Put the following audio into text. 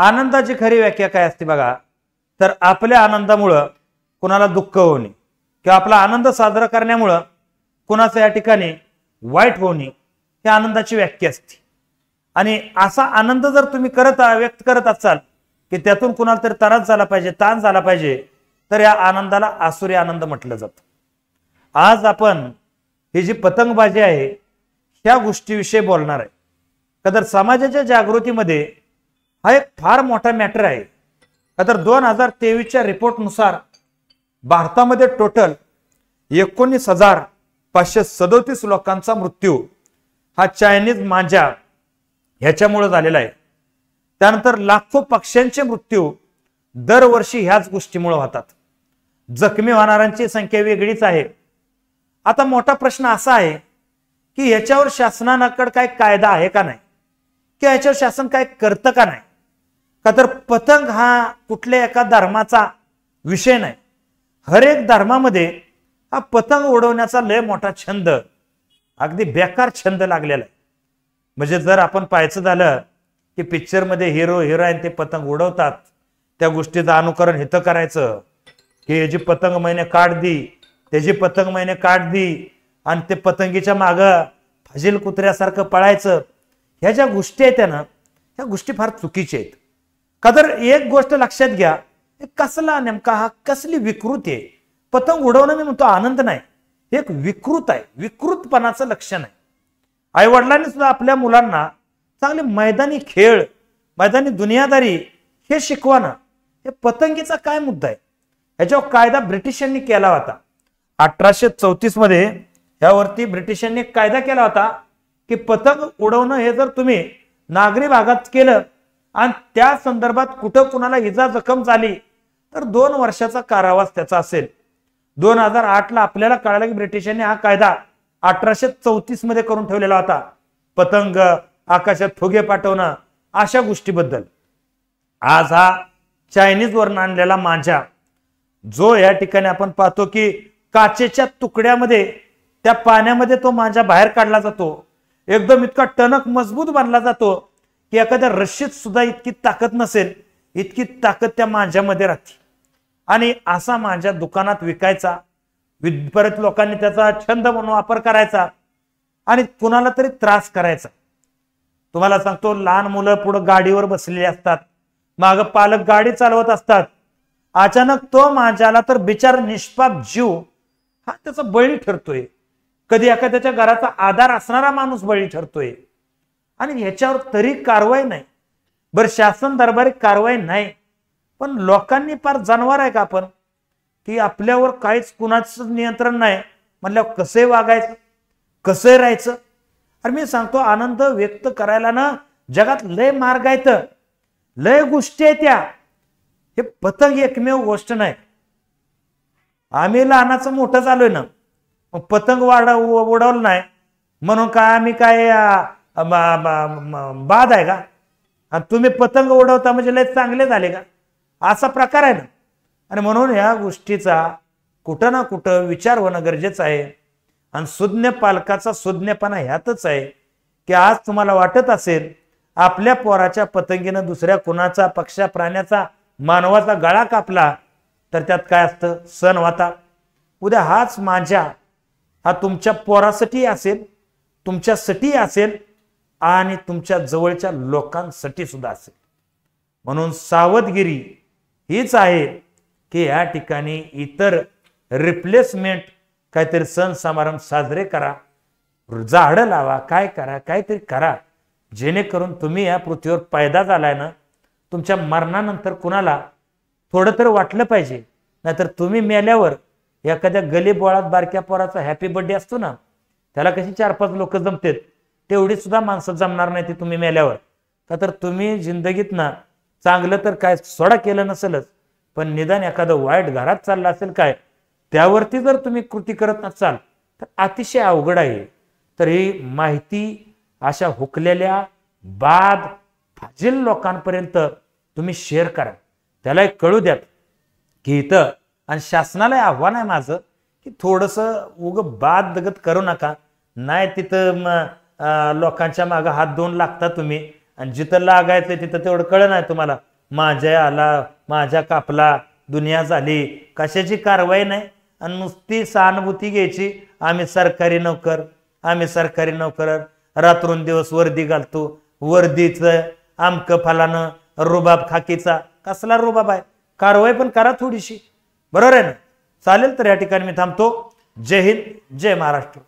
आनंदाची खरी व्याख्या काय असते बघा, तर आपल्या आनंदामुळं कुणाला दुःख होणे किंवा आपला आनंद साजरा करण्यामुळं कुणाचं या ठिकाणी वाईट होणे ही आनंदाची व्याख्या असते. आणि असा आनंद जर तुम्ही व्यक्त करत असाल की त्यातून कुणाला तरी त्रास झाला पाहिजे, ताण झाला पाहिजे, तर या आनंदाला आसुरी आनंद म्हटलं जातं. आज आपण ही जी पतंगबाजी आहे ह्या गोष्टीविषयी बोलणार आहे. का तर समाजाच्या जागृतीमध्ये हा एक फार मोठा मॅटर आहे. का तर 2023च्या रिपोर्टनुसार भारतामध्ये टोटल 19,537 लोकांचा मृत्यू हा चायनीज मांजा ह्याच्यामुळे झालेला आहे. त्यानंतर लाखो पक्ष्यांचे मृत्यू दरवर्षी ह्याच गोष्टीमुळे होतात. जखमी होणाऱ्यांची संख्या वेगळीच आहे. आता मोठा प्रश्न असा आहे की याच्यावर शासनाकडे काय कायदा आहे का नाही, किंवा याच्यावर शासन काय करतं का नाही. का तर पतंग हा कुठल्या एका धर्माचा विषय नाही. हर एक धर्मामध्ये हा पतंग उडवण्याचा लय मोठा छंद, अगदी बेकार छंद लागलेला आहे. म्हणजे जर आपण पाहायचं झालं की पिक्चर मध्ये हिरो हिरोईन ते पतंग उडवतात, त्या गोष्टीचं अनुकरण हिथं करायचं की याची पतंग महिने काढ दी, त्याची पतंग महिने काढ दी, आणि ते पतंगीच्या मागं फाजील कुत्र्यासारखं पळायचं. ह्या ज्या गोष्टी आहेत ना, ह्या गोष्टी फार चुकीच्या आहेत. का तर एक गोष्ट लक्षात घ्या, कसला नेमका हा कसली विकृती आहे. पतंग उडवणं मी म्हणतो आनंद नाही, एक विकृत आहे, विकृतपणाचं लक्षण आहे. आई वडिलांनी सुद्धा आपल्या मुलांना चांगले मैदानी खेळ, मैदानी दुनियादारी हे शिकवाना. हे पतंगीचा काय मुद्दा आहे? याच्यावर कायदा ब्रिटिशांनी केला होता 1834 मध्ये. यावरती ब्रिटिशांनी कायदा केला होता की पतंग उडवणं हे जर तुम्ही नागरी भागात केलं आणि त्या संदर्भात कुठं कुणाला इजा जखम झाली तर 2 वर्षाचा कारावास त्याचा असेल. 2008ला आपल्याला कळालं की ब्रिटिशांनी हा कायदा 1834 मध्ये करून ठेवलेला होता. पतंग आकाशात फुगे पाठवणं अशा गोष्टीबद्दल. आज हा चायनीज वरून आणलेला मांजा, जो या ठिकाणी आपण पाहतो की काचेच्या तुकड्यामध्ये त्या पाण्यामध्ये तो मांजा बाहेर काढला जातो. एकदम इतका टणक मजबूत बांधला जातो की एखाद्या रश्शीत सुद्धा इतकी ताकद नसेल इतकी ताकद त्या मांजामध्ये राहते. आणि असा मांजा दुकानात विकायचा, परत लोकांनी त्याचा छंद म्हणून वापर करायचा आणि कुणाला तरी त्रास करायचा. तुम्हाला सांगतो, लहान मुलं पुढे गाडीवर बसलेली असतात, माग पालक गाडी चालवत असतात. अचानक तो मांजाला तर बिचार निष्पाप जीव हा त्याचा बळी ठरतोय. कधी एखाद्याच्या घराचा आधार असणारा माणूस बळी ठरतोय आणि ह्याच्यावर तरी कारवाई नाही. बरं, शासन दरबारी कारवाई नाही, पण लोकांनी फार जनावर आहे का आपण की आपल्यावर काहीच कुणाचं नियंत्रण नाही म्हणल्यावर कसे वागायचं, कसे राहायचं. अरे मी सांगतो, आनंद व्यक्त करायला ना जगात लय मार्ग आहेत, लय गोष्टी आहेत. त्या हे पतंग एकमेव गोष्ट नाही. आम्ही लहानाचं मोठं झालोय ना, पतंग उडवलं नाही म्हणून काय आम्ही काय बाद आहे का? आणि तुम्ही पतंग उडवता म्हणजे लय चांगले झाले का? असा प्रकार आहे ना. आणि म्हणून या गोष्टीचा कुठं ना कुठं विचार होणं गरजेचं आहे. आणि सुज्ञ पालकाचा सुज्ञपणा ह्यातच आहे की आज तुम्हाला वाटत असेल आपल्या पोराच्या पतंगीनं दुसऱ्या कुणाचा, पक्षा, प्राण्याचा, मानवाचा गळा कापला तर त्यात काय असतं? सण होता. उद्या हाच मांजा हा तुमच्या पोरासाठी असेल, तुमच्यासाठी असेल आणि तुमच्या जवळच्या लोकांसाठी सुद्धा असेल. म्हणून सावधगिरी हीच आहे की या ठिकाणी इतर रिप्लेसमेंट काहीतरी सण समारंभ साजरे करा, झाडं लावा, काय करा, काहीतरी करा, जेणेकरून तुम्ही या पृथ्वीवर पैदा झालाय ना, तुमच्या मरणानंतर कुणाला थोडं तर वाटलं पाहिजे. नाहीतर तुम्ही मेल्यावर एखाद्या गली बोळात बारक्या पोराचा हॅपी बर्थडे असतो ना, त्याला कशी 4-5 लोक जमतात, तेवढी सुद्धा माणसं जमणार नाही ती तुम्ही मेल्यावर. का तर तुम्ही जिंदगीत ना चांगलं तर काय सोडा केलं नसेलच, पण निदान एखादं वाईट घरात चाललं असेल काय, त्यावरती जर तुम्ही कृती करत नसाल तर अतिशय अवघड आहे. तर ही माहिती अशा हुकलेल्या बाद फाजील लोकांपर्यंत तुम्ही शेअर करा, त्याला कळू द्यात की इथं. आणि शासनाला आव्हान आहे माझं की थोडंसं उग बाद दगत करू नका. नाही तिथं लोकांच्या मागं हात धुवून लागता तुम्ही, आणि जिथं लागायचं तिथं तेवढं कळ नाही तुम्हाला. माझ्या आला, माझ्या कापला, दुनिया झाली, कशाची कारवाई नाही. आणि नुसती सहानुभूती घ्यायची, आम्ही सरकारी नोकर, आम्ही सरकारी नोकर, रात्रंदिवस वर्दी घालतो, वर्दीचं आमकं फलानं रुबाब खाकीचा. कसला रुबाब आहे? कारवाई पण करा थोडीशी, बरोबर आहे ना. चालेल, तर या ठिकाणी मी थांबतो. जय हिंद, जय महाराष्ट्र.